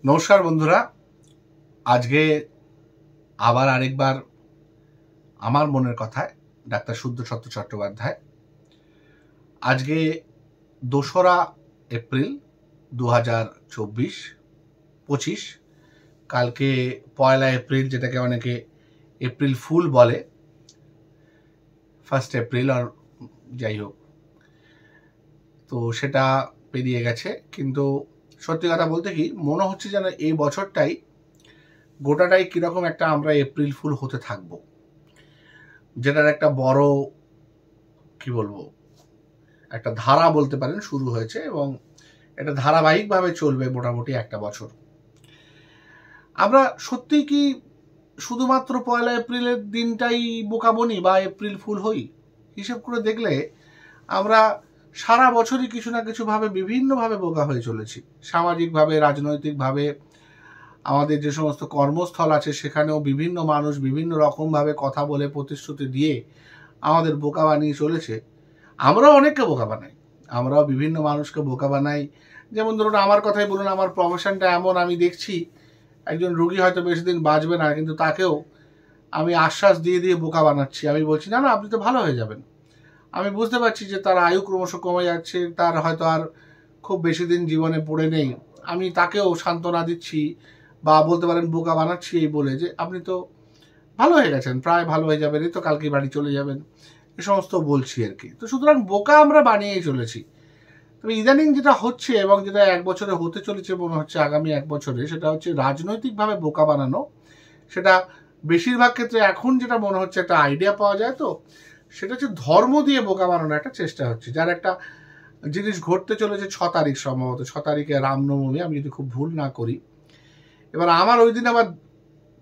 নমস্কার বন্ধুরা, আজকে আবার আরেকবার আমার মনের কথায় ডাক্তার শুদ্ধসত্য চট্টোপাধ্যায়। আজকে 2রা এপ্রিল 2024-25। কালকে 1লা এপ্রিল, যেটাকে অনেকে এপ্রিল ফুল বলে, 1 এপ্রিল আর যাই হোক, তো সেটা পেরিয়ে গেছে। কিন্তু সত্যি কথা বলতে কি মনে হচ্ছে যেন এই বছরটাই গোটাটাই কিরকম একটা আমরা এপ্রিল ফুল হতে থাকবো, যেটার একটা বড় কি বলবো একটা ধারা বলতে পারেন শুরু হয়েছে এবং এটা ধারাবাহিকভাবে চলবে মোটামুটি একটা বছর। আমরা সত্যি কি শুধুমাত্র 1লা এপ্রিলের দিনটাই বোকা বনি বা এপ্রিল ফুল হই? হিসেব করে দেখলে আমরা সারা বছরই কিছু না কিছু ভাবে বিভিন্নভাবে বোকা হয়ে চলেছি। সামাজিকভাবে, রাজনৈতিকভাবে, আমাদের যে সমস্ত কর্মস্থল আছে সেখানেও বিভিন্ন মানুষ বিভিন্ন রকমভাবে কথা বলে প্রতিশ্রুতি দিয়ে আমাদের বোকা বানিয়ে চলেছে। আমরাও অনেককে বোকা বানাই, আমরাও বিভিন্ন মানুষকে বোকা বানাই। যেমন ধরুন আমার কথাই বলুন, আমার প্রফেশনটা এমন, আমি দেখছি একজন রোগী হয়তো বেশি দিন বাঁচবে না, কিন্তু তাকেও আমি আশ্বাস দিয়ে দিয়ে বোকা বানাচ্ছি। আমি বলছি না না, আপনি তো ভালো হয়ে যাবেন। আমি বুঝতে পারছি যে তার আয়ু ক্রমশ কমে যাচ্ছে, তার হয়তো আর খুব বেশি দিন জীবনে পড়ে নেই। আমি তাকেও সান্ত্বনা দিচ্ছি বা বলতে পারেন বোকা বানাচ্ছি এই বলে যে আপনি তো ভালো হয়ে গেছেন, প্রায় ভালো হয়ে যাবেন, এই তো কালকে বাড়ি চলে যাবেন, এ সমস্ত বলছি আর কি। তো সুতরাং বোকা আমরা বানিয়েই চলেছি। তবে ইদানিং যেটা হচ্ছে এবং যেটা 1 বছরে হতে চলেছে মনে হচ্ছে আগামী 1 বছরে, সেটা হচ্ছে রাজনৈতিকভাবে বোকা বানানো। সেটা বেশিরভাগ ক্ষেত্রে এখন যেটা মনে হচ্ছে একটা আইডিয়া পাওয়া যায়, তো সেটা হচ্ছে ধর্ম দিয়ে বোকা বানানো একটা চেষ্টা হচ্ছে। যার একটা জিনিস ঘটতে চলেছে 6 তারিখ, সম্ভবত 6 তারিখে রামনবমী, আমি যদি খুব ভুল না করি। এবার আমার ওই দিন আবার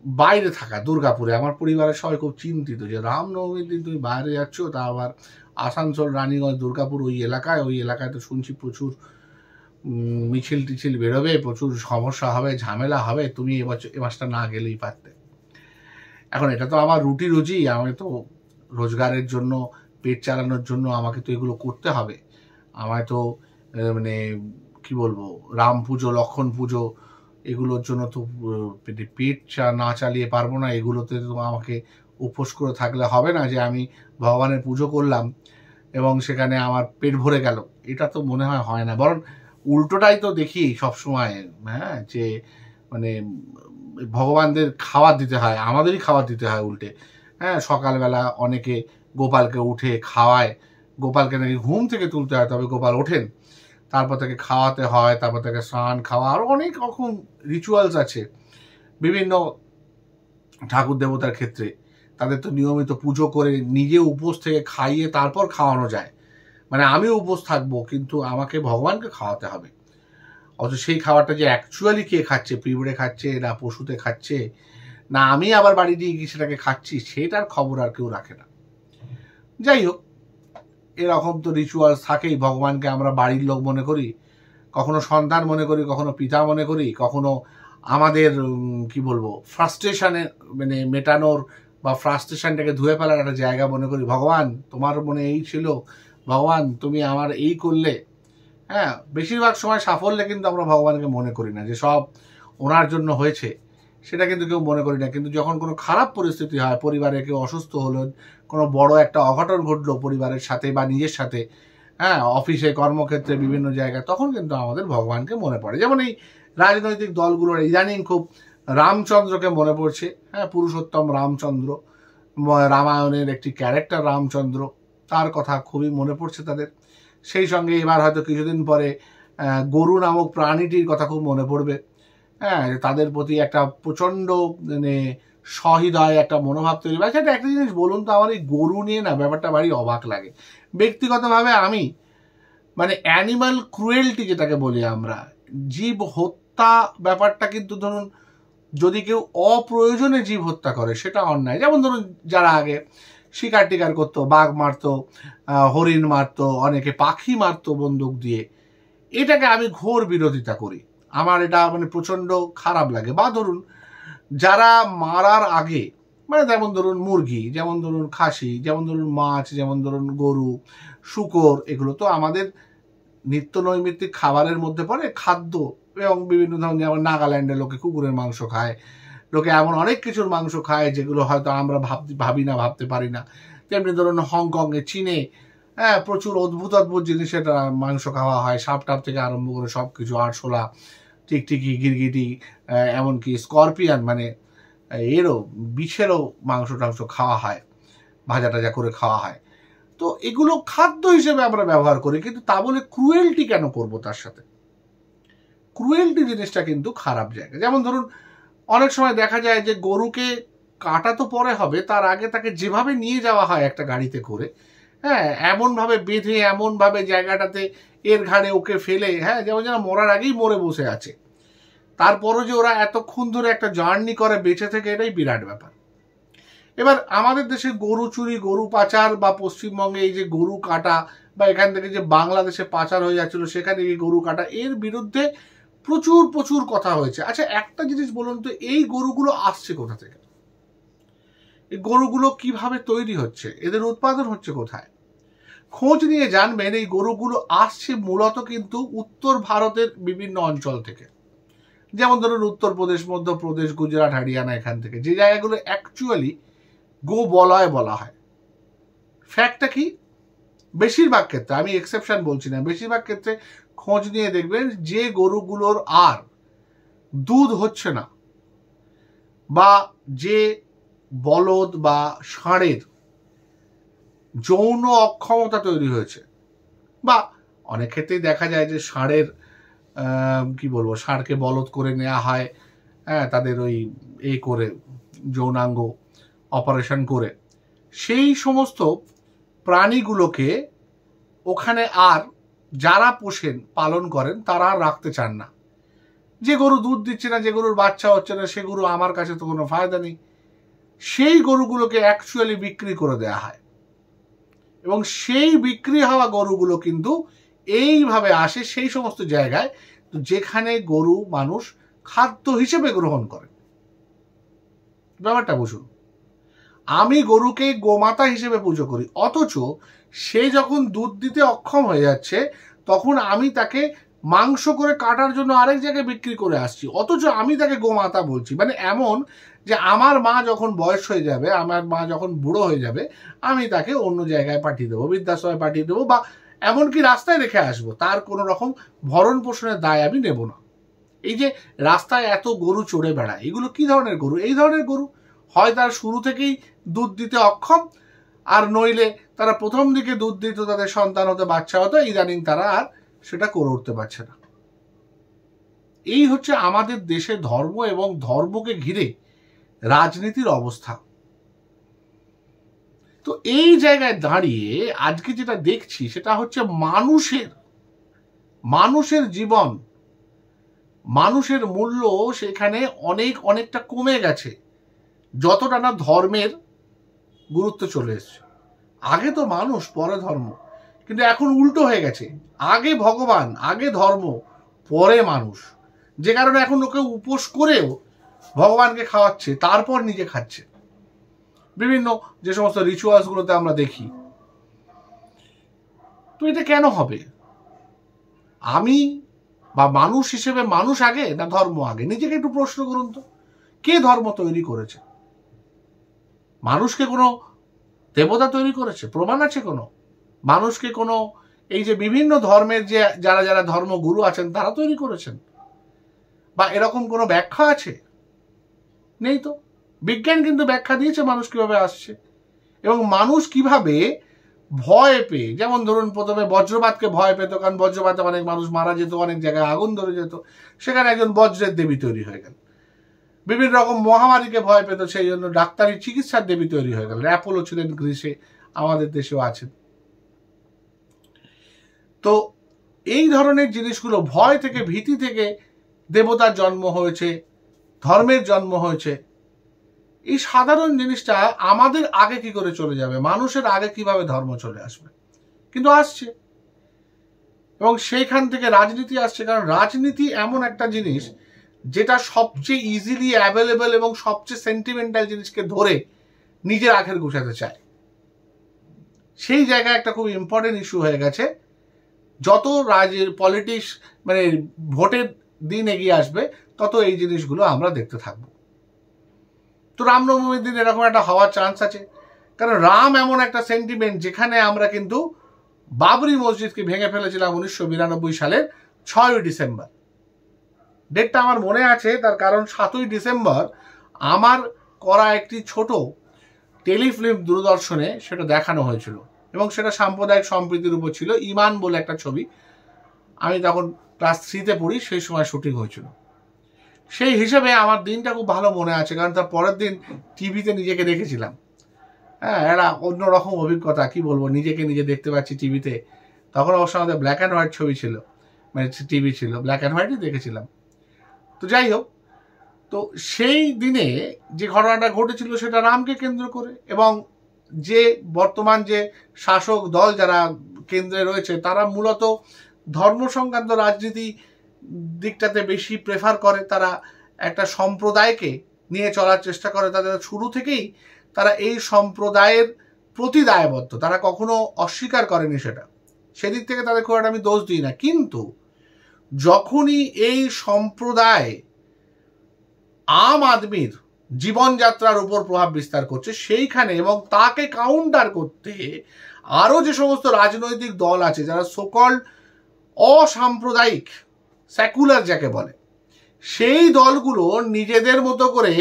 বাইরে থাকা, দুর্গাপুরে, আমার পরিবারের সবাই খুব চিন্তিত যে রামনবমীর দিন তুমি বাইরে যাচ্ছ, তা আবার আসানসোল, রানীগঞ্জ, দুর্গাপুর ওই এলাকায় তো শুনছি প্রচুর মিছিল টিছিল বেরোবে, প্রচুর সমস্যা হবে, ঝামেলা হবে, তুমি এ মাসটা না গেলেই পারতে। এখন এটা তো আমার রুটি রুজি, আমি তো রোজগারের জন্য, পেট চালানোর জন্য আমাকে তো এগুলো করতে হবে। আমায় তো মানে কি বলবো, রাম পুজো, লক্ষণ পুজো, এগুলোর জন্য তো পেট না চালিয়ে পারবো না। এগুলোতে তো আমাকে উপোস করে থাকলে হবে না যে আমি ভগবানের পুজো করলাম এবং সেখানে আমার পেট ভরে গেল। এটা তো মনে হয় না, বরং উল্টোটাই তো দেখি সবসময়। হ্যাঁ, যে মানে ভগবানদের খাবার দিতে হয়, আমাদেরই খাবার দিতে হয় উল্টে। হ্যাঁ, সকালবেলা অনেকে গোপালকে উঠে খাওয়ায়, গোপালকে নাকি ঘুম থেকে তুলতে হয় তবে গোপাল ওঠেন, তারপর তাকে খাওয়াতে হয়, তারপর তাকে স্নান, খাওয়া, আরও অনেক রকম রিচুয়ালস আছে বিভিন্ন ঠাকুর দেবতার ক্ষেত্রে। তাদের তো নিয়মিত পুজো করে নিজে উপোস থেকে খাইয়ে তারপর খাওয়ানো যায়। মানে আমি উপোস থাকবো কিন্তু আমাকে ভগবানকে খাওয়াতে হবে। অথচ সেই খাবারটা যে অ্যাকচুয়ালি কে খাচ্ছে, পিঁপড়ে খাচ্ছে না পশুতে খাচ্ছে না আমি আবার বাড়ি দিয়ে গিয়ে সেটাকে খাচ্ছি, সেটার খবর আর কেউ রাখে না। যাই হোক, এরকম তো রিচুয়ালস থাকেই। ভগবানকে আমরা বাড়ির লোক মনে করি, কখনো সন্তান মনে করি, কখনো পিতা মনে করি, কখনো আমাদের কি বলবো ফ্রাস্ট্রেশনে মানে মেটানোর বা ফ্রাস্ট্রেশনটাকে ধুয়ে ফেলার একটা জায়গা মনে করি। ভগবান তোমার মনে এই ছিল, ভগবান তুমি আমার এই করলে। হ্যাঁ, বেশিরভাগ সময় সাফল্যে কিন্তু আমরা ভগবানকে মনে করি না যে সব ওনার জন্য হয়েছে, সেটা কিন্তু কেউ মনে করি না। কিন্তু যখন কোনো খারাপ পরিস্থিতি হয়, পরিবারে কেউ অসুস্থ হলো, কোনো বড় একটা অঘটন ঘটলো পরিবারের সাথে বা নিজের সাথে, হ্যাঁ, অফিসে, কর্মক্ষেত্রে, বিভিন্ন জায়গায়, তখন কিন্তু আমাদের ভগবানকে মনে পড়ে। যেমন এই রাজনৈতিক দলগুলোর ইদানিং খুব রামচন্দ্রকে মনে পড়ছে। হ্যাঁ, পুরুষোত্তম রামচন্দ্র, রামায়ণের একটি ক্যারেক্টার রামচন্দ্র, তার কথা খুবই মনে পড়ছে তাদের। সেই সঙ্গে এবার হয়তো কিছুদিন পরে গরু নামক প্রাণীটির কথা খুব মনে পড়বে। হ্যাঁ, তাদের প্রতি একটা প্রচণ্ড মানে সহৃদয় একটা মনোভাব তৈরি হয়। সেটা একটা জিনিস বলুন তো, আমার এই গরু নিয়ে না ব্যাপারটা ভারী অবাক লাগে ব্যক্তিগতভাবে। আমি মানে অ্যানিমাল ক্রুয়েলটি যেটাকে বলি আমরা, জীব হত্যা ব্যাপারটা কিন্তু ধরুন যদি কেউ অপ্রয়োজনে জীব হত্যা করে সেটা অন্যায়। যেমন ধরুন যারা আগে শিকার টিকার করতো, বাঘ মারতো, হরিণ মারতো, অনেকে পাখি মারতো বন্দুক দিয়ে, এটাকে আমি ঘোর বিরোধিতা করি। আমার এটা মানে প্রচণ্ড খারাপ লাগে। বা ধরুন যারা মারার আগে মানে যেমন ধরুন মুরগি, যেমন ধরুন খাসি, যেমন ধরুন মাছ, যেমন ধরুন গরু, শূকর, এগুলো তো আমাদের নিত্য নৈমিত্তিক খাবারের মধ্যে পড়ে, খাদ্য, এবং বিভিন্ন ধরনের, যেমন নাগাল্যান্ডে লোকে কুকুরের মাংস খায়, লোকে এমন অনেক কিছুর মাংস খায় যেগুলো হয়তো আমরা ভাবতে পারি না। তেমনি ধরুন হংকংয়ে, চীনে, হ্যাঁ, প্রচুর অদ্ভুত অদ্ভুত জিনিসের মাংস খাওয়া হয়, সাপ টাপ থেকে আরম্ভ করে সব কিছু, আরশোলা, টিকটিকি, গিরগিটি, এমনকি স্করপিয়ান, মানে এরও বিছেরও মাংস টাংস খাওয়া হয়, ভাজা টাজা করে খাওয়া হয়। তো এগুলো খাদ্য হিসেবে আমরা ব্যবহার করি, কিন্তু তা বলে ক্রুয়েলটি কেন করব তার সাথে? ক্রুয়েলটি জিনিসটা কিন্তু খারাপ জায়গা। যেমন ধরুন অনেক সময় দেখা যায় যে গরুকে কাটা তো পরে হবে, তার আগে তাকে যেভাবে নিয়ে যাওয়া হয় একটা গাড়িতে করে, হ্যাঁ, এমনভাবে বেঁধে, এমনভাবে জায়গাটাতে এর ঘাড়ে ওকে ফেলে, হ্যাঁ, যেমন যেন মরার আগেই মরে বসে আছে, তারপরও যে ওরা এতক্ষণ ধরে একটা জার্নি করে বেঁচে থেকে, এটাই বিরাট ব্যাপার। এবার আমাদের দেশে গরু চুরি, গরু পাচার, বা পশ্চিমবঙ্গে এই যে গরু কাটা, বা এখান থেকে যে বাংলাদেশে পাচার হয়ে যাচ্ছিল সেখানে এই গরু কাটা, এর বিরুদ্ধে প্রচুর প্রচুর কথা হয়েছে। আচ্ছা, একটা জিনিস বলুন তো, এই গরুগুলো আসছে কোথা থেকে? এই গরুগুলো কিভাবে তৈরি হচ্ছে? এদের উৎপাদন হচ্ছে কোথায়? খোঁজ নিয়ে জানবেন এই গরুগুলো আসছে মূলত কিন্তু উত্তর ভারতের বিভিন্ন অঞ্চল থেকে। যেমন ধরুন উত্তরপ্রদেশ, মধ্যপ্রদেশ, গুজরাট, হরিয়ানা, এখান থেকে, যে জায়গাগুলো অ্যাকচুয়ালি গোবলয় বলা হয়। ফ্যাক্টটা কি? বেশিরভাগ ক্ষেত্রে, আমি এক্সেপশন বলছি না, বেশিরভাগ ক্ষেত্রে খোঁজ নিয়ে দেখবেন যে গরুগুলোর আর দুধ হচ্ছে না, বা যে বলদ বা ষাঁড়ের যৌন অক্ষমতা তৈরি হয়েছে, বা অনেক ক্ষেত্রেই দেখা যায় যে ষাঁড়ের কি বলবো, ষাঁড়কে বলদ করে নেওয়া হয়, হ্যাঁ, তাদের ওই এই করে যৌনাঙ্গ অপারেশন করে, সেই সমস্ত প্রাণীগুলোকে ওখানে আর যারা পোষেন, পালন করেন, তারা আর রাখতে চান না। যে গরু দুধ দিচ্ছে না, যে গরুর বাচ্চা হচ্ছে না, সে গরু আমার কাছে তো কোনো ফায়দা নেই, সেই গরুগুলোকে অ্যাকচুয়ালি বিক্রি করে দেওয়া হয়। এবং সেই বিক্রি হওয়া গরুগুলো কিন্তু এইভাবে আসে সেই সমস্ত জায়গায় যেখানে গরু মানুষ খাদ্য হিসেবে গ্রহণ করে। ব্যাপারটা বুঝুন, আমি গরুকে গোমাতা হিসেবে পুজো করি, অথচ সে যখন দুধ দিতে অক্ষম হয়ে যাচ্ছে তখন আমি তাকে মাংস করে কাটার জন্য আরেক জায়গায় বিক্রি করে আসছি, অথচ আমি তাকে গোমাতা বলছি। মানে এমন যে আমার মা যখন বয়স হয়ে যাবে, আমার মা যখন বুড়ো হয়ে যাবে, আমি তাকে অন্য জায়গায় পাঠিয়ে দেবো, বৃদ্ধাশ্রমে পাঠিয়ে দেবো, বা এমনকি রাস্তায় রেখে আসবো, তার কোনো রকম ভরণ পোষণের দায় আমি নেব না। এই যে রাস্তায় এত গরু চড়ে বেড়ায়, এগুলো কি ধরনের গরু? এই ধরনের গরু হয় তার শুরু থেকেই দুধ দিতে অক্ষম, আর নইলে তারা প্রথম দিকে দুধ দিত, তাদের সন্তান হতো, বাচ্চা হতো, ইদানিং তারা আর সেটা করে উঠতে পারছে না। এই হচ্ছে আমাদের দেশে ধর্ম এবং ধর্মকে ঘিরে রাজনীতির অবস্থা। তো এই জায়গায় দাঁড়িয়ে আজকে যেটা দেখছি সেটা হচ্ছে মানুষের জীবন, মানুষের মূল্য সেখানে অনেকটা কমে গেছে, যতটা না ধর্মের গুরুত্ব চলে এসছে। আগে তো মানুষ পরে ধর্ম, কিন্তু এখন উল্টো হয়ে গেছে, আগে ভগবান, আগে ধর্ম, পরে মানুষ। যে কারণে এখন লোকে উপোস করেও ভগবানকে খাওয়াচ্ছে, তারপর নিজে খাচ্ছে। বিভিন্ন যে সমস্ত রিচুয়ালসগুলোতে আমরা দেখি। তো এটা কেন হবে? আমি বা মানুষ হিসেবে মানুষ আগে না ধর্ম আগে? নিজেকে একটু প্রশ্ন করুন তো, কে ধর্ম তৈরি করেছে? মানুষকে কোনো দেবতা তৈরি করেছে? প্রমাণ আছে কোনো? মানুষকে কোনো এই যে বিভিন্ন ধর্মের যে যারা ধর্মগুরু আছেন তারা তৈরি করেছেন? বা এরকম কোনো ব্যাখ্যা আছে? নেই তো। বিজ্ঞান কিন্তু ব্যাখ্যা দিয়েছে মানুষ কিভাবে আসছে, এবং মানুষ কিভাবে ভয় পেয়ে, যেমন ধরুন প্রথমে বজ্রপাতকে ভয় পেত, কারণ বজ্রপাতে অনেক মানুষ মারা যেত, অনেক জায়গায় আগুন ধরে যেত, সেখানে একজন বজ্রের দেবী তৈরি হয়ে গেল। বিভিন্ন রকম মহামারীকে ভয় পেত, সেই জন্য ডাক্তারি চিকিৎসার দেবী তৈরি হয়ে গেল। অ্যাপোলো ছিলেন গ্রিসে, আমাদের দেশেও আছেন। তো এই ধরনের জিনিসগুলো, ভয় থেকে, ভীতি থেকে দেবতার জন্ম হয়েছে, ধর্মের জন্ম হয়েছে। এই সাধারণ জিনিসটা আমাদের আগে কি করে চলে যাবে? মানুষের আগে কিভাবে ধর্ম চলে আসবে? কিন্তু আসছে, এবং সেইখান থেকে রাজনীতি আসছে। কারণ রাজনীতি এমন একটা জিনিস যেটা সবচেয়ে ইজিলি অ্যাভেলেবল এবং সবচেয়ে সেন্টিমেন্টাল জিনিসকে ধরে নিজের আখের গুছাতে চায়। সেই জায়গায় একটা খুব ইম্পর্টেন্ট ইস্যু হয়ে গেছে। যত পলিটিক্স, মানে ভোটের দিন এগিয়ে আসবে তত এই জিনিসগুলো আমরা দেখতে থাকব। তো রামনবমীর দিন এরকম একটা হওয়ার চান্স আছে, কারণ রাম এমন একটা সেন্টিমেন্ট যেখানে আমরা কিন্তু বাবরি মসজিদকে ভেঙে ফেলেছিলাম 1992 সালের 6ই ডিসেম্বর। ডেটটা আমার মনে আছে, তার কারণ 7ই ডিসেম্বর আমার করা একটি ছোট টেলিফিল্ম দূরদর্শনে সেটা দেখানো হয়েছিল, এবং সেটা সাম্প্রদায়িক সম্প্রীতির উপর ছিল। ইমান বলে একটা ছবি, আমি তখন ক্লাস 3-তে পড়ি, সেই সময় শুটিং হয়েছিল। সেই হিসেবে আমার দিনটা খুব ভালো মনে আছে, কারণ তার পরের দিন টিভিতে নিজেকে দেখেছিলাম। হ্যাঁ, একটা অন্যরকম অভিজ্ঞতা, কি বলবো, নিজেকে নিজে দেখতে পাচ্ছি টিভিতে। তখন অবশ্য আমাদের ব্ল্যাক অ্যান্ড হোয়াইট ছবি ছিল, মানে টিভি ছিল, ব্ল্যাক অ্যান্ড হোয়াইটই দেখেছিলাম। তো যাই হোক, তো সেই দিনে যে ঘটনাটা ঘটেছিল সেটা রামকে কেন্দ্র করে, এবং যে বর্তমান যে শাসক দল যারা কেন্দ্রে রয়েছে তারা মূলত ধর্ম সংক্রান্ত রাজনীতি দিকটাতে বেশি প্রেফার করে। তারা একটা সম্প্রদায়কে নিয়ে চলার চেষ্টা করে, তাদের শুরু থেকেই তারা এই সম্প্রদায়ের প্রতি দায়বদ্ধ, তারা কখনো অস্বীকার করেনি সেটা। সেদিক থেকে তাদের খুব একটা আমি দোষ দিই না, কিন্তু যখনই এই সম্প্রদায় আম আদমির জীবনযাত্রার উপর প্রভাব বিস্তার করছে সেইখানে, এবং তাকে কাউন্টার করতে আরো যে সমস্ত রাজনৈতিক দল আছে যারা সোকল্ড অসাম্প্রদায়িক সেকুলার যাকে বলে, সেই দলগুলো নিজেদের মতো করে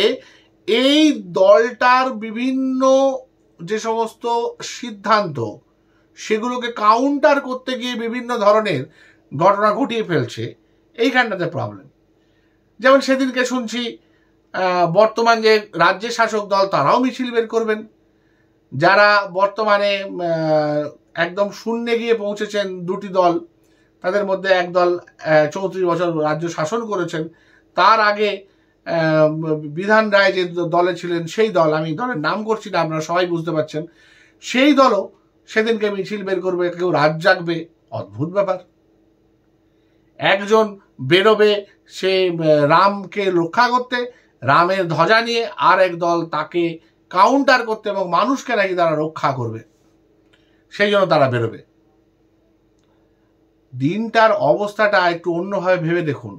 এই দলটার বিভিন্ন যে সমস্ত সিদ্ধান্ত সেগুলোকে কাউন্টার করতে গিয়ে বিভিন্ন ধরনের ঘটনা ঘটিয়ে ফেলছে। এইখানটাতে প্রবলেম। যেমন সেদিনকে শুনছি বর্তমান যে রাজ্যের শাসক দল তারাও মিছিল বের করবেন, যারা বর্তমানে একদম শূন্যে গিয়ে পৌঁছেছেন দুটি দল। তাদের মধ্যে এক দল 34 বছর রাজ্য শাসন করেছেন, তার আগে বিধান রায় যে দলে ছিলেন সেই দল, আমি দলের নাম করছি না, আপনারা সবাই বুঝতে পারছেন, সেই দলও সেদিনকে মিছিল বের করবে, কেউ রাত জাগবে। অদ্ভুত ব্যাপার। একজন বেরোবে সে রামকে রক্ষা করতে রামের ধ্বজা নিয়ে, আর এক দল তাকে কাউন্টার করতে এবং মানুষকে নাকি তারা রক্ষা করবে, সেই জন্য তারা বেরোবে। দিনটার অবস্থাটা একটু অন্যভাবে ভেবে দেখুন।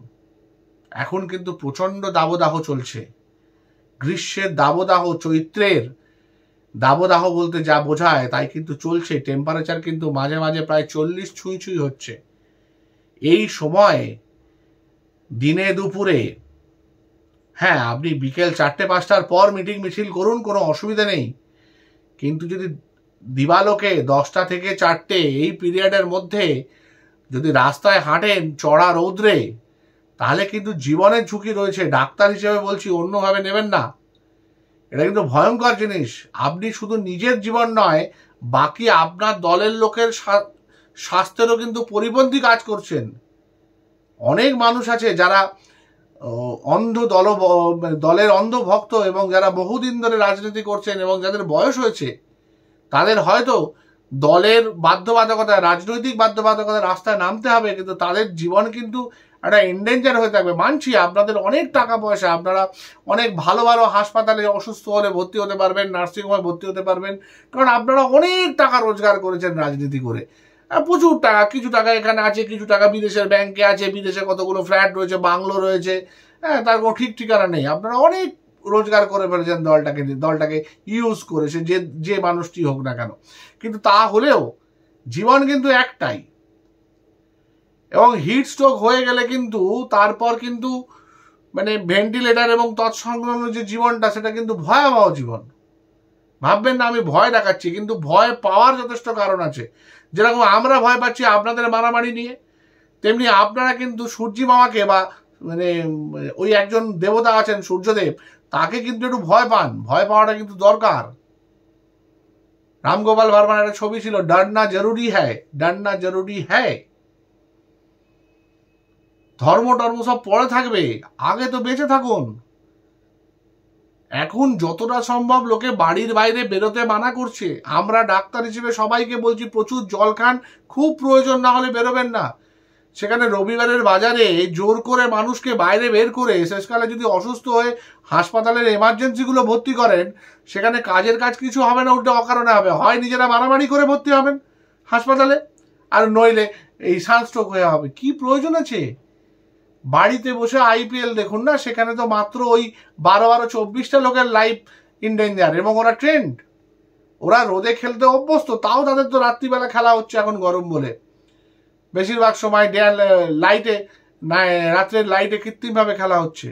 এখন কিন্তু প্রচন্ড দাবদাহ চলছে, গ্রীষ্মের দাবদাহ, চৈত্রের দাবদাহ বলতে যা বোঝায় তাই কিন্তু চলছে। টেম্পারেচার কিন্তু মাঝে মাঝে প্রায় 40 ছুঁই হচ্ছে। এই সময় দিনে দুপুরে, হ্যাঁ আপনি বিকেল 4-5টার পর মিটিং মিছিল করুন, কোনো অসুবিধা নেই, কিন্তু যদি দিবালোকে 10টা থেকে 4টে এই পিরিয়ডের মধ্যে যদি রাস্তায় হাঁটেন চড়া রৌদ্রে, তাহলে কিন্তু জীবনের ঝুঁকি রয়েছে। ডাক্তার হিসেবে বলছি, অন্যভাবে নেবেন না, এটা কিন্তু ভয়ঙ্কর জিনিস। আপনি শুধু নিজের জীবন নয়, বাকি আপনার দলের লোকের স্বাস্থ্যেরও কিন্তু পরিপন্থী কাজ করছেন। অনেক মানুষ আছে যারা দলের অন্ধ ভক্ত, এবং যারা বহুদিন ধরে রাজনীতি করছেন এবং যাদের বয়স হয়েছে, তাদের হয়তো দলের বাধ্যবাধকতায়, রাজনৈতিক বাধ্যবাধকতায় রাস্তায় নামতে হবে, কিন্তু তাদের জীবন কিন্তু একটা এন্ডেঞ্জার হয়ে থাকবে। মানছি আপনাদের অনেক টাকা পয়সা, আপনারা অনেক ভালো ভালো হাসপাতালে অসুস্থ হলে ভর্তি হতে পারবেন, নার্সিংহোমে ভর্তি হতে পারবেন, কারণ আপনারা অনেক টাকা রোজগার করেছেন রাজনীতি করে, প্রচুর টাকা। কিছু টাকা এখানে আছে, কিছু টাকা বিদেশের ব্যাংকে আছে, বিদেশে কতগুলো ফ্ল্যাট রয়েছে, বাংলো রয়েছে, হ্যাঁ তার কোনো ঠিক ঠিকানা নেই। আপনারা অনেক রোজগার করে ফেলেছেন দলটাকে ইউজ করে, সে যে মানুষটি হোক না কেন। কিন্তু তা হলেও জীবন কিন্তু একটাই, এবং হিট স্ট্রোক হয়ে গেলে কিন্তু তারপর কিন্তু মানে ভেন্টিলেটার এবং তৎসংলগ্ন যে জীবনটা, সেটা কিন্তু ভয়াবহ জীবন। ভাববেন না আমি ভয় দেখাচ্ছি, কিন্তু ভয় পাওয়ার যথেষ্ট কারণ আছে। যেরকম আমরা ভয় পাচ্ছি আপনাদের মারামারি নিয়ে, তেমনি আপনারা কিন্তু সূর্যি মামাকে বা মানে ওই একজন দেবতা আছেন সূর্যদেব, তাকে কিন্তু একটু ভয় পান। ভয় পাওয়াটা কিন্তু দরকার। রামগোপাল ভার্মার একটা ছবি ছিল, ডরনা জরুরি হ্যায়, ডরনা জরুরি হ্যায়। ধর্ম টর্ম সব পরে থাকবে, আগে তো বেঁচে থাকুন। এখন যতটা সম্ভব লোকে বাড়ির বাইরে বেরোতে মানা করছে। আমরা ডাক্তার হিসেবে সবাইকে বলছি প্রচুর জল খান, খুব প্রয়োজন না হলে বেরোবেন না। সেখানে রবিবারের বাজারে জোর করে মানুষকে বাইরে বের করে শেষকালে যদি অসুস্থ হয়ে হাসপাতালের এমার্জেন্সিগুলো ভর্তি করেন, সেখানে কাজের কাজ কিছু হবে না, উল্টো অকারণে হবে। হয় নিজেরা মারামারি করে ভর্তি হবেন হাসপাতালে, আর নইলে এই সানস্ট্রোক হয়ে হবে। কি প্রয়োজন আছে? বাড়িতে বসে আইপিএল দেখুন না, সেখানে তো মাত্র ওই 12-24টা লোকের লাইফ ইন ডেঞ্জার, এবং ওরা ট্রেন্ড, ওরা রোদে খেলতে অভ্যস্ত, তাও তাদের তো রাত্রিবেলা খেলা হচ্ছে এখন গরম বলে। বেশিরভাগ সময় লাইটে, রাত্রের লাইটে কৃত্রিমভাবে খেলা হচ্ছে।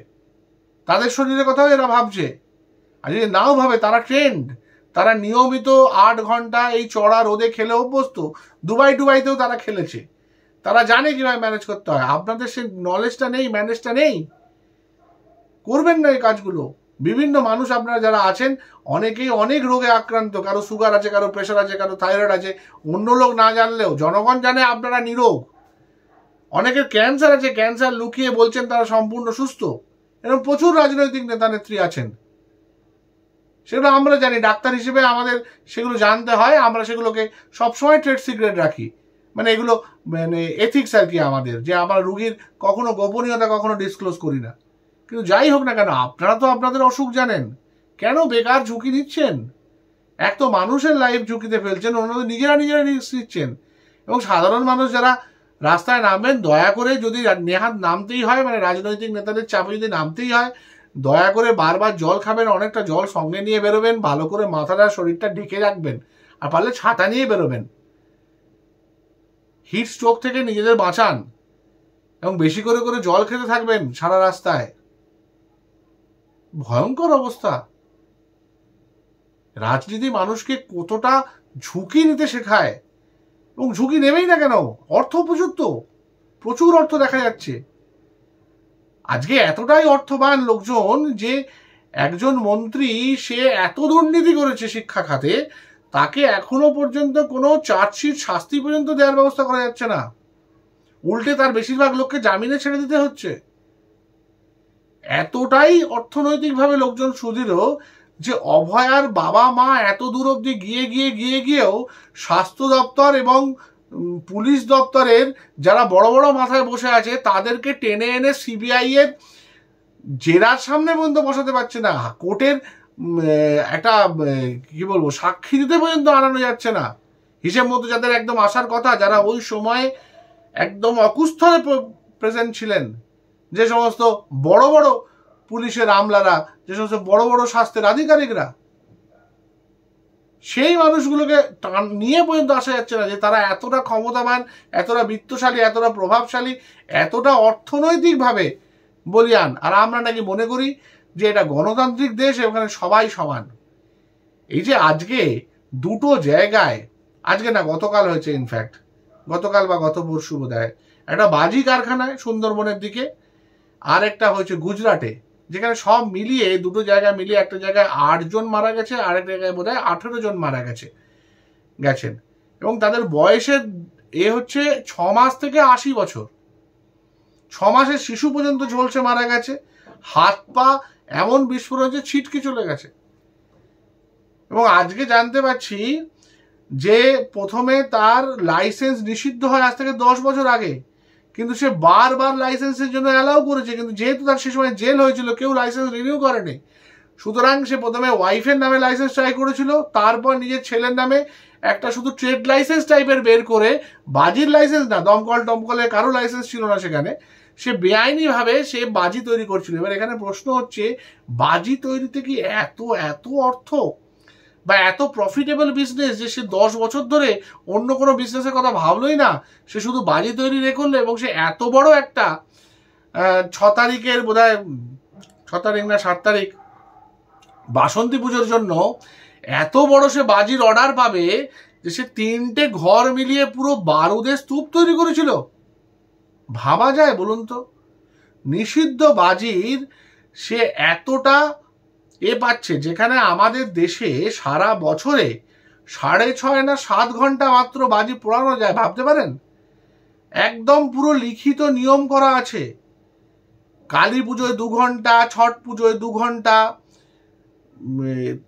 তাদের শরীরের কথাও এরা ভাবছে। আর যদি নাও ভাবে, তারা ট্রেন্ড, তারা নিয়মিত 8 ঘন্টা এই চড়া রোদে খেলে অভ্যস্ত। দুবাইতেও তারা খেলেছে, তারা জানে কিভাবে ম্যানেজ করতে হয়। আপনাদের সে নলেজটা নেই, ম্যানেজটা নেই, করবেন না এই কাজগুলো। বিভিন্ন মানুষ আপনারা যারা আছেন, অনেকেই অনেক রোগে আক্রান্ত, কারো সুগার আছে, কারো প্রেশার আছে, কারো থাইরয়েড আছে, অন্য লোক না জানলেও জনগণ জানে আপনারা নিরোগ। অনেকের ক্যান্সার আছে, ক্যান্সার লুকিয়ে বলছেন তারা সম্পূর্ণ সুস্থ। এরকম প্রচুর রাজনৈতিক নেতা নেত্রী আছেন, সেগুলো আমরা জানি। ডাক্তার হিসেবে আমাদের সেগুলো জানতে হয়, আমরা সেগুলোকে সবসময় ট্রেড সিক্রেট রাখি, মানে এগুলো মানে এথিক্স আর কি আমাদের, যে আমরা রুগীর কখনো গোপনীয়তা কখনো ডিসক্লোজ করি না। কিন্তু যাই হোক না কেন, আপনারা তো আপনাদের অসুখ জানেন, কেন বেকার ঝুঁকি নিচ্ছেন? এক তো মানুষের লাইফ ঝুঁকিতে ফেলছেন, অন্যদের নিজেরা রিস্ক নিচ্ছেন। এবং সাধারণ মানুষ যারা রাস্তায় নামবেন, দয়া করে, যদি নেহাত নামতেই হয়, মানে রাজনৈতিক নেতাদের চাপে যদি নামতেই হয়, দয়া করে বারবার জল খাবেন, অনেকটা জল সঙ্গে নিয়ে বেরোবেন, ভালো করে মাথাটা শরীরটা ঢেকে রাখবেন, আর পারলে ছাতা নিয়ে বেরোবেন। হিট স্ট্রোক থেকে নিজেদের বাঁচান, এবং বেশি করে করে জল খেতে থাকবেন সারা রাস্তায়। ভয়ঙ্কর অবস্থা। রাজনীতি মানুষকে কতটা ঝুঁকি নিতে শেখায়, এবং ঝুঁকি নেবেই না কেন, অর্থ উপযুক্ত, প্রচুর অর্থ দেখা যাচ্ছে। আজকে এতটাই অর্থবান লোকজন যে একজন মন্ত্রী, সে এত দুর্নীতি করেছে শিক্ষা খাতে, তাকে এখনো পর্যন্ত কোনো চার্জশিট, শাস্তি পর্যন্ত দেওয়ার ব্যবস্থা করা যাচ্ছে না। উল্টে তার বেশিরভাগ লোককে জামিনে ছেড়ে দিতে হচ্ছে। এতটাই অর্থনৈতিকভাবে লোকজন সুদৃঢ় যে অভয়ার বাবা মা এত দূর অব্দি গিয়েও স্বাস্থ্য দপ্তর এবং পুলিশ দপ্তরের যারা বড় বড় মাথায় বসে আছে, তাদেরকে টেনে এনে সিবিআই এর জেরার সামনে পর্যন্ত বসাতে পারছে না, কোর্টের একটা কি বলবো সাক্ষী দিতে পর্যন্ত আনানো যাচ্ছে না। হিসেব মতো যাদের একদম আসার কথা, যারা ওই সময় একদম অকুস্থলে প্রেজেন্ট ছিলেন, যে সমস্ত বড় বড় পুলিশের আমলারা, যে সমস্ত বড় বড় স্বাস্থ্যের আধিকারিকরা, সেই মানুষগুলোকে নিয়ে পর্যন্ত আসা যাচ্ছে না, যে তারা এতটা ক্ষমতাবান, এতটা বিত্তশালী, এতটা প্রভাবশালী, এতটা অর্থনৈতিকভাবে বলিয়ান। আর আমরা নাকি মনে করি যে এটা গণতান্ত্রিক দেশ, এখানে সবাই সমান। এই যে আজকে দুটো জায়গায়, আজকে না গতকাল হয়েছে, ইনফ্যাক্ট গতকাল বা গত পরশু বোধহয়, একটা বাজি কারখানায় সুন্দরবনের দিকে, আর একটা হয়েছে গুজরাটে, যেখানে সব মিলিয়ে দুটো জায়গা মিলিয়ে একটা জায়গায় 8 জন মারা গেছে, আরেক জায়গায় বোধহয় 18 জন মারা গেছেন। এবং তাদের বয়সের হচ্ছে 6 মাস থেকে 80 বছর। 6 মাসের শিশু পর্যন্ত ঝলসে মারা গেছে, হাত পা এমন বিস্ফোরণ যে ছিটকে চলে গেছে। এবং আজকে জানতে পারছি যে প্রথমে তার লাইসেন্স নিষিদ্ধ হয় আজ থেকে 10 বছর আগে, কিন্তু সে বারবার লাইসেন্সের জন্য অ্যালাউ করেছে, কিন্তু যেহেতু তার সে সময় জেল হয়েছিল, কেউ লাইসেন্স রিনিউ করেনি। সুতরাং সে প্রথমে ওয়াইফের নামে লাইসেন্স ট্রাই করেছিল, তারপর নিজের ছেলের নামে একটা শুধু ট্রেড লাইসেন্স টাইপের বের করে, বাজির লাইসেন্স না, দমকলের কারো লাইসেন্স ছিল না সেখানে, সে বেআইনিভাবে সে বাজি তৈরি করছিল। এবার এখানে প্রশ্ন হচ্ছে, বাজি তৈরিতে কি এত অর্থ বা এত প্রফিটেবল বিজনেস যে সে 10 বছর ধরে অন্য কোনো বিজনেসের কথা ভাবলোই না, সে শুধু বাজি তৈরি করলো। এবং সে এত বড় একটা 6 তারিখের বোধহয় 6 তারিখ না 7 তারিখ বাসন্তী পুজোর জন্য এত বড় সে বাজির অর্ডার পাবে যে সে 3টে ঘর মিলিয়ে পুরো বারুদের স্তূপ তৈরি করেছিল। ভাবা যায় বলুন তো? নিষিদ্ধ বাজির সে এতটা পাচ্ছে, যেখানে আমাদের দেশে সারা বছরে 6.5 না 7 ঘন্টা মাত্র বাজি পোড়ানো যায়। ভাবতে পারেন? একদম পুরো লিখিত নিয়ম করা আছে। কালী পুজোয় 2 ঘন্টা, ছট পুজোয় 2 ঘন্টা,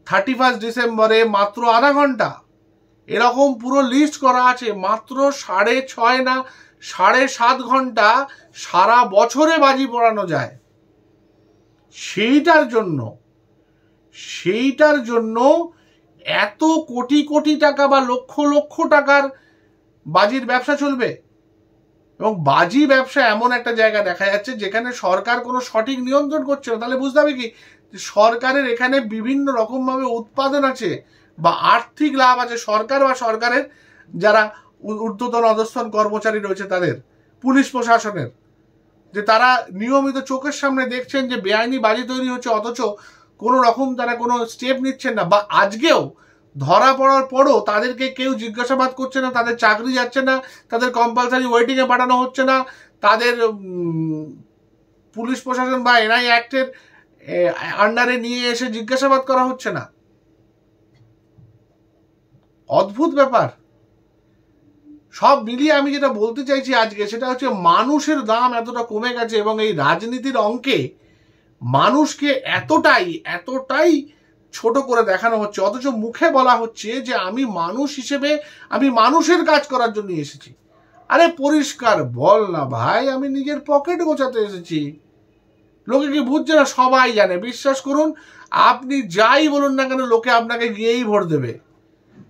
31 ডিসেম্বরে মাত্র আধা ঘন্টা, এরকম পুরো লিস্ট করা আছে। মাত্র 6.5 না 7.5 ঘন্টা সারা বছরে বাজি পোড়ানো যায়। সেইটার জন্য এত কোটি কোটি টাকা বা লক্ষ লক্ষ টাকার বাজির ব্যবসা চলবে। এবং বাজি ব্যবসা এমন একটা জায়গা দেখা যাচ্ছে যেখানে সরকার কোনো সঠিক নিয়ন্ত্রণ করছে না। তাহলে বুঝতে হবে কি সরকারের এখানে বিভিন্ন রকমভাবে উৎপাদন আছে বা আর্থিক লাভ আছে সরকার বা সরকারের যারা ঊর্ধ্বতন অধস্তন কর্মচারী রয়েছে তাদের, পুলিশ প্রশাসনের, যে তারা নিয়মিত চোখের সামনে দেখছেন যে বেআইনি বাজি তৈরি হচ্ছে, অথচ কোনো রকম তারা কোনো স্টেপ নিচ্ছেন না। বা আজকেও ধরা পড়ার পরও তাদেরকে কেউ জিজ্ঞাসাবাদ করছে না, তাদের চাকরি যাচ্ছে না, তাদের কম্পালসারি ওয়েটিংয়ে পাঠানো হচ্ছে না, তাদের পুলিশ প্রশাসন বা এনআই অ্যাক্টের আন্ডারে নিয়ে এসে জিজ্ঞাসাবাদ করা হচ্ছে না। অদ্ভুত ব্যাপার। সব মিলিয়ে আমি যেটা বলতে চাইছি আজকে সেটা হচ্ছে মানুষের দাম এতটা কমে গেছে এবং এই রাজনীতির অঙ্কে মানুষকে এতটাই ছোট করে দেখানো হচ্ছে, অথচ মুখে বলা হচ্ছে যে আমি মানুষ হিসেবে আমি মানুষের কাজ করার জন্য এসেছি। আরে পরিষ্কার বল না ভাই, আমি নিজের পকেট গোছাতে এসেছি। লোকে কি বুঝছে না? সবাই জানে, বিশ্বাস করুন, আপনি যাই বলুন না কেন লোকে আপনাকে গিয়েই ভোট দেবে,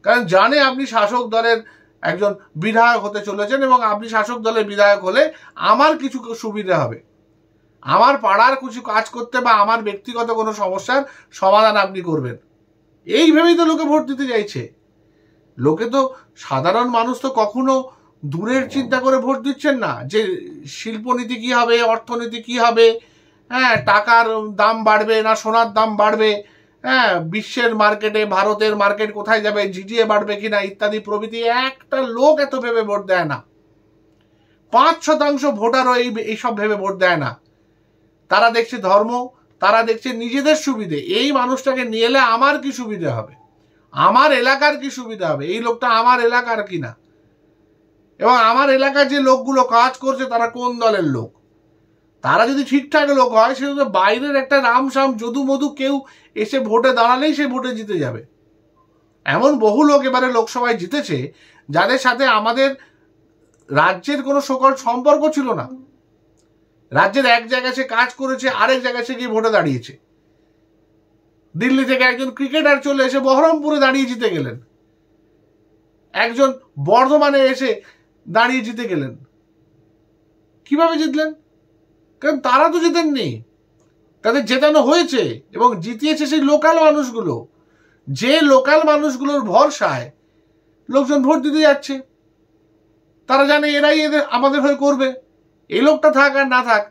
কারণ জানে আপনি শাসক দলের একজন বিধায়ক হতে চলেছেন এবং আপনি শাসক দলের বিধায়ক হলে আমার কিছু সুবিধা হবে, আমার পাড়ার কিছু কাজ করতে বা আমার ব্যক্তিগত কোনো সমস্যার সমাধান আপনি করবেন। এই ভেবেই তো লোকে ভোট দিতে চাইছে। লোকে তো সাধারণ মানুষ তো কখনো দূরের চিন্তা করে ভোট দিচ্ছেন না যে শিল্পনীতি কি হবে, অর্থনীতি কি হবে, হ্যাঁ টাকার দাম বাড়বে না সোনার দাম বাড়বে, হ্যাঁ বিশ্বের মার্কেটে ভারতের মার্কেট কোথায় যাবে, জিটিএ বাড়বে কিনা ইত্যাদি প্রভৃতি একটা লোক এত ভেবে ভোট দেয় না। 5% ভোটারও এইসব ভেবে ভোট দেয় না। তারা দেখছে ধর্ম, তারা দেখছে নিজেদের সুবিধে, এই মানুষটাকে নিয়ে এলে আমার কি সুবিধা হবে, আমার এলাকার কি সুবিধা হবে, এই লোকটা আমার এলাকার কিনা, এবং আমার এলাকার যে লোকগুলো কাজ করছে তারা কোন দলের লোক। তারা যদি ঠিকঠাক লোক হয় সেটা বাইরের একটা রামসাম যদু মধু কেউ এসে ভোটে দাঁড়ালেই সে ভোটে জিতে যাবে। এমন বহু লোক এবারে লোকসভায় জিতেছে যাদের সাথে আমাদের রাজ্যের কোনো সকল সম্পর্ক ছিল না। রাজ্যের এক জায়গায় সে কাজ করেছে, আরেক জায়গায় সে গিয়ে ভোটে দাঁড়িয়েছে। দিল্লি থেকে একজন ক্রিকেটার চলে এসে বহরমপুরে দাঁড়িয়ে জিতে গেলেন, একজন বর্ধমানে এসে দাঁড়িয়ে জিতে গেলেন। কিভাবে জিতলেন? কারণ তারা তো জেতেননি, তাদের জেতানো হয়েছে এবং জিতিয়েছে সেই লোকাল মানুষগুলো। যে লোকাল মানুষগুলোর ভরসায় লোকজন ভোট দিতে যাচ্ছে, তারা জানে এরাই আমাদের হয়ে করবে। এই লোকটা থাক আর না থাক,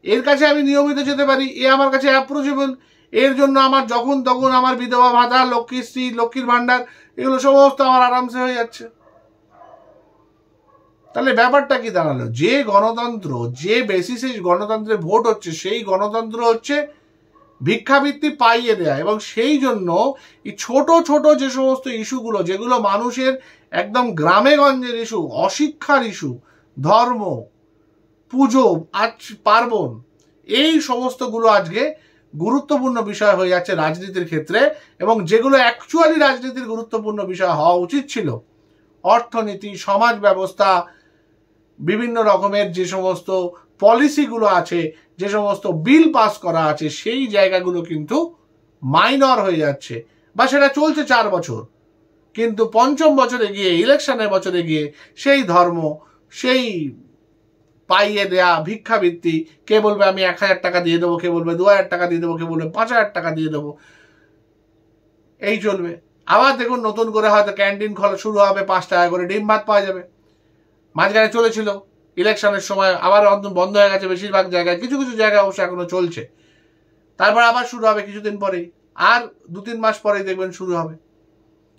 এর কাছে আমি নিয়মিত যেতে পারি, এ আমার কাছে অ্যাপ্রোচেবল, এর জন্য আমার যখন তখন আমার বিধবা ভাতা, লক্ষ্মীশ্রী, লক্ষ্মীর ভান্ডার এগুলো সমস্ত আমার আরামসে হয়ে যাচ্ছে। তাহলে ব্যাপারটা কি দাঁড়ালো? যে গণতন্ত্র, যে বেসিসে গণতন্ত্রে ভোট হচ্ছে, সেই গণতন্ত্র হচ্ছে ভিক্ষাবৃত্তি পাইয়ে দেয়া। এবং সেই জন্য এই ছোট ছোট যে সমস্ত ইস্যুগুলো, যেগুলো মানুষের একদম গ্রামে গঞ্জের ইস্যু, অশিক্ষার ইস্যু, ধর্ম, পুজো, আজ পার্বণ, এই সমস্তগুলো আজকে গুরুত্বপূর্ণ বিষয় হয়ে যাচ্ছে রাজনীতির ক্ষেত্রে। এবং যেগুলো অ্যাকচুয়ালি রাজনীতির গুরুত্বপূর্ণ বিষয় হওয়া উচিত ছিল, অর্থনীতি, সমাজ ব্যবস্থা, বিভিন্ন রকমের যে সমস্ত পলিসিগুলো আছে, যে সমস্ত বিল পাস করা আছে, সেই জায়গাগুলো কিন্তু মাইনর হয়ে যাচ্ছে। বা সেটা চলছে 4 বছর, কিন্তু পঞ্চম বছরে গিয়ে, ইলেকশনের বছরে গিয়ে সেই ধর্ম, সেই পাইয়ে দেয়া ভিক্ষাবৃত্তি, কে বলবে আমি 1000 টাকা দিয়ে দেবো, কে বলবে 2000 টাকা দিয়ে দেবো, কে বলবে 5000 টাকা দিয়ে দেবো, এই চলবে। আবার দেখুন নতুন করে হয়তো ক্যান্টিন খোলা শুরু হবে, 5 টাকা করে ডিম ভাত পাওয়া যাবে। মাঝখানে চলেছিল ইলেকশনের সময়, আবার বন্ধ হয়ে গেছে বেশিরভাগ জায়গায়, কিছু কিছু জায়গায় অবশ্য এখনো চলছে। তারপর আবার শুরু হবে কিছুদিন পরেই, আর 2-3 মাস পরেই দেখবেন শুরু হবে,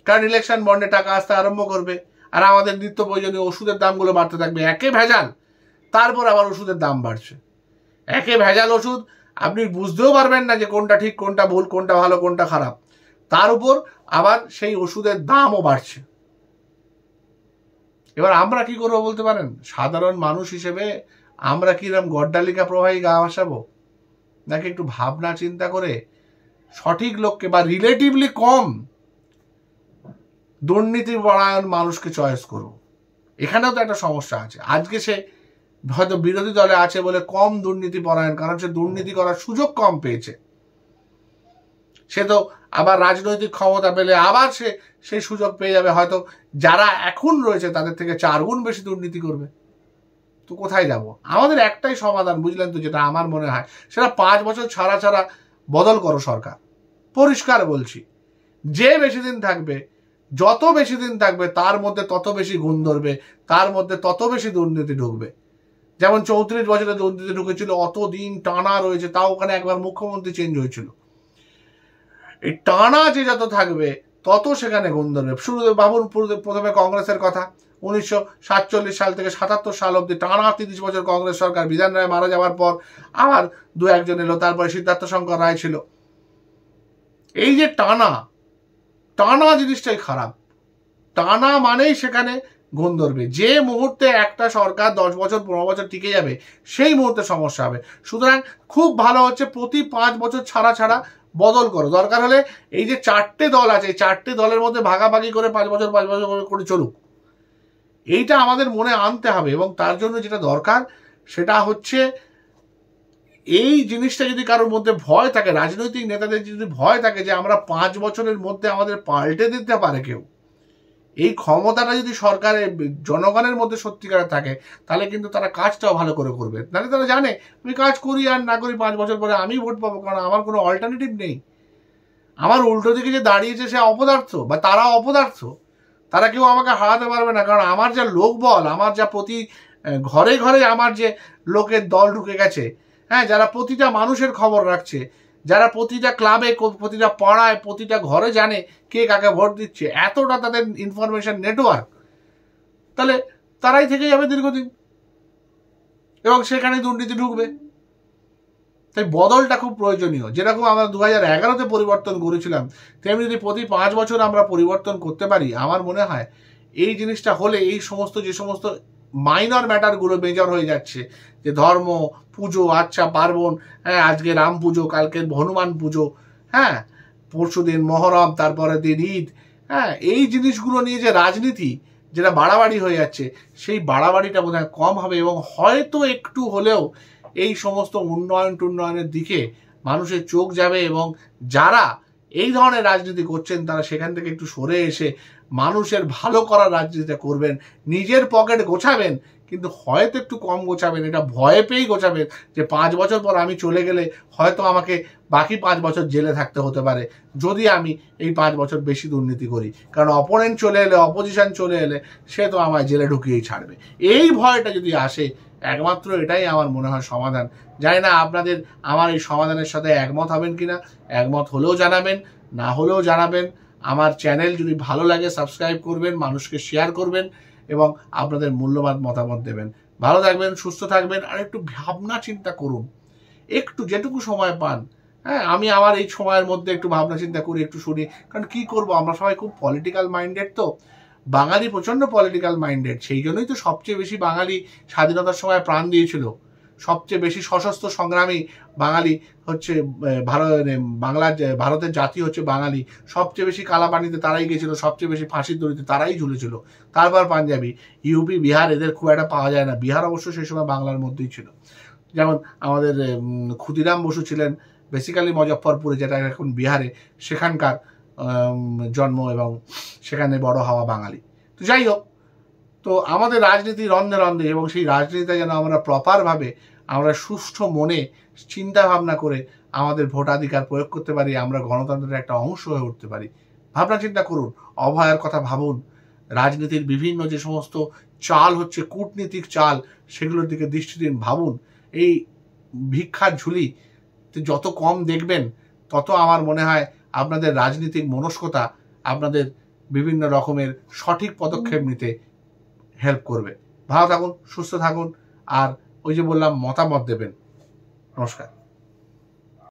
কারণ ইলেকশন বন্ডে টাকা আসতে আরম্ভ করবে। আর আমাদের নিত্য প্রয়োজনীয় ওষুধের দামগুলো বাড়তে থাকবে, একে ভেজাল, তারপর আবার ওষুধের দাম বাড়ছে। একে ভেজাল ওষুধ, আপনি বুঝতেও পারবেন না যে কোনটা ঠিক, কোনটা ভুল, কোনটা ভালো, কোনটা খারাপ। তার উপর আবার সেই ওষুধের দামও বাড়ছে। এবার আমরা কি করবো বলতে পারেন? সাধারণ মানুষ হিসেবে আমরা কি এরকম গড্ডালিকা প্রবাহী গা ভাসাবো, নাকি একটু ভাবনা চিন্তা করে সঠিক লোককে বা রিলেটিভলি কম দুর্নীতি পরায়ণ মানুষকে চয়েস করব? এখানেও তো একটা সমস্যা আছে। আজকে সে হয়তো বিরোধী দলে আছে বলে কম দুর্নীতি পরায়ণ, কারণ সে দুর্নীতি করার সুযোগ কম পেয়েছে। সে তো আবার রাজনৈতিক ক্ষমতা পেলে আবার সে সেই সুযোগ পেয়ে যাবে, হয়তো যারা এখন রয়েছে তাদের থেকে 4 গুণ বেশি দুর্নীতি করবে। তো কোথায় যাব? আমাদের একটাই সমাধান, বুঝলেন তো, যেটা আমার মনে হয় সেটা 5 বছর ছাড়া ছাড়া বদল করো সরকার। পরিষ্কার বলছি, যে বেশি দিন থাকবে, যত বেশি দিন থাকবে তার মধ্যে তত বেশি গুণ ধরবে, তার মধ্যে তত বেশি দুর্নীতি ঢুকবে। যেমন 34 বছরে দুর্নীতি ঢুকেছিল, অত দিন টানা রয়েছে, তাও ওখানে একবার মুখ্যমন্ত্রী চেঞ্জ হয়েছিল। এই টানা যে যত থাকবে তত সেখানে গুণ ধরবে। শুরু ভাবুন, প্রথমে কংগ্রেসের কথা, 1947 সাল থেকে 77 সাল অব্দি টানা 30 বছর কংগ্রেস সরকার। বিধান রায় মারা যাওয়ার পর আবার 2-1 এলো, তারপরে সিদ্ধার্থ শঙ্কর রায় ছিল। এই যে টানা টানা জিনিসটাই খারাপ। টানা মানেই সেখানে গুণ ধরবে। যে মুহূর্তে একটা সরকার 10 বছর 15 বছর টিকে যাবে, সেই মুহূর্তে সমস্যা হবে। সুতরাং খুব ভালো হচ্ছে প্রতি 5 বছর ছাড়া ছাড়া বদল করো। দরকার হলে এই যে 4টে দল আছে, এই 4টে দলের মধ্যে ভাগাভাগি করে 5 বছর করে চলুক। এইটা আমাদের মনে আনতে হবে। এবং তার জন্য যেটা দরকার সেটা হচ্ছে, এই জিনিসটা যদি কারোর মধ্যে ভয় থাকে, রাজনৈতিক নেতাদের যদি ভয় থাকে যে আমরা 5 বছরের মধ্যে আমাদের পাল্টে দিতে পারে কেউ, এই ক্ষমতাটা যদি সরকারের জনগণের মধ্যে সত্যিকার থাকে, তাহলে কিন্তু তারা কাজটাও ভালো করে করবে। তাহলে তারা জানে আমি কাজ করি আর না করি 5 বছর পরে আমি ভোট পাবো, কারণ আমার কোনো অল্টারনেটিভ নেই। আমার উল্টো দিকে যে দাঁড়িয়েছে সে অপদার্থ, বা তারা অপদার্থ, তারা কেউ আমাকে হারাতে পারবে না। কারণ আমার যা লোকবল, আমার যা প্রতি ঘরে ঘরে আমার যে লোকের দল ঢুকে গেছে, হ্যাঁ, যারা প্রতিটা মানুষের খবর রাখছে, যারা প্রতিটা ক্লাবে, প্রতিটা পাড়ায়, প্রতিটা ঘরে জানে কে কাকে ভোট দিচ্ছে, এতটা তাদের ইনফরমেশন নেটওয়ার্ক, তাহলে তারাই থেকে যাবে দীর্ঘদিন এবং সেখানে দুর্নীতি ঢুকবে। তাই বদলটা খুব প্রয়োজনীয়। যেরকম আমরা 2011-তে পরিবর্তন করেছিলাম, তেমনি যদি প্রতি 5 বছর আমরা পরিবর্তন করতে পারি, আমার মনে হয় এই জিনিসটা হলে এই সমস্ত যে সমস্ত মাইনর ম্যাটারগুলো মেজর হয়ে যাচ্ছে, যে ধর্ম, পুজো, আচ্ছা পার্বণ, হ্যাঁ, আজকে রাম পুজো, কালকে হনুমান পুজো, হ্যাঁ, পরশু দিন মহরম, তারপরে দিন ঈদ, হ্যাঁ, এই জিনিসগুলো নিয়ে যে রাজনীতি যেটা বাড়াবাড়ি হয়ে যাচ্ছে, সেই বাড়াবাড়িটা বোধহয় কম হবে এবং হয়তো একটু হলেও এই সমস্ত উন্নয়নের দিকে মানুষের চোখ যাবে এবং যারা এই ধরনের রাজনীতি করছেন তারা সেখান থেকে একটু সরে এসে মানুষের ভালো করার রাজনীতিটা করবেন। নিজের পকেট গোছাবেন, কিন্তু হয়তো একটু কম গোছাবেন, এটা ভয় পেয়েই গোছাবেন যে 5 বছর পর আমি চলে গেলে হয়তো আমাকে বাকি 5 বছর জেলে থাকতে হতে পারে যদি আমি এই 5 বছর বেশি দুর্নীতি করি। কারণ অপোনেন্ট চলে এলে, অপোজিশন চলে এলে সে তো আমায় জেলে ঢুকিয়েই ছাড়বে। এই ভয়টা যদি আসে, একমাত্র এটাই আমার মনে হয় সমাধান। জানি না আপনাদের আমার এই সমাধানের সাথে একমত হবেন কিনা। একমত হলেও জানাবেন, না হলেও জানাবেন। আমার চ্যানেল যদি ভালো লাগে সাবস্ক্রাইব করবেন, মানুষকে শেয়ার করবেন এবং আপনাদের মূল্যবান মতামত দেবেন। ভালো থাকবেন, সুস্থ থাকবেন, আর একটু ভাবনা চিন্তা করুন, একটু যেটুকু সময় পান। হ্যাঁ, আমি আমার এই সময়ের মধ্যে একটু ভাবনা চিন্তা করি, একটু শুনি। কারণ কি করব, আমরা সবাই খুব পলিটিক্যাল মাইন্ডেড, তো বাঙালি প্রচণ্ড পলিটিক্যাল মাইন্ডেড। সেই জন্যই তো সবচেয়ে বেশি বাঙালি স্বাধীনতার সময় প্রাণ দিয়েছিল। সবচেয়ে বেশি সশস্ত্র সংগ্রামী বাঙালি হচ্ছে ভারতের জাতি হচ্ছে বাঙালি। সবচেয়ে বেশি কালাপানিতে তারাই গেছিল, সবচেয়ে বেশি ফাঁসির দড়িতে তারাই ঝুলেছিল। তারপর পাঞ্জাবি, ইউপি, বিহার, এদের খুব একটা পাওয়া যায় না। বিহার অবশ্য সেই সময় বাংলার মধ্যেই ছিল। যেমন আমাদের ক্ষুদিরাম বসু ছিলেন বেসিক্যালি মুজফ্ফরপুরে, যেটা এখন বিহারে, সেখানকার জন্ম এবং সেখানে বড় হওয়া বাঙালি। তো যাই হোক, তো আমাদের রাজনীতি রন্ধে রন্ধে, এবং সেই রাজনীতিটা যেন আমরা প্রপারভাবে, আমরা সুষ্ঠু মনে চিন্তা ভাবনা করে আমাদের ভোটাধিকার প্রয়োগ করতে পারি, আমরা গণতন্ত্রের একটা অংশ হয়ে উঠতে পারি। ভাবনা চিন্তা করুন, অভয়ার কথা ভাবুন, রাজনীতির বিভিন্ন যে সমস্ত চাল হচ্ছে, কূটনীতিক চাল, সেগুলোর দিকে দৃষ্টি দিন, ভাবুন। এই ভিক্ষার ঝুলি যত কম দেখবেন, তত আমার মনে হয় আপনাদের রাজনীতিক মনস্কতা আপনাদের বিভিন্ন রকমের সঠিক পদক্ষেপ নিতে হেল্প করবে। ভালো থাকুন, সুস্থ থাকুন, আর ওই যে বললাম মতামত দেবেন। নমস্কার।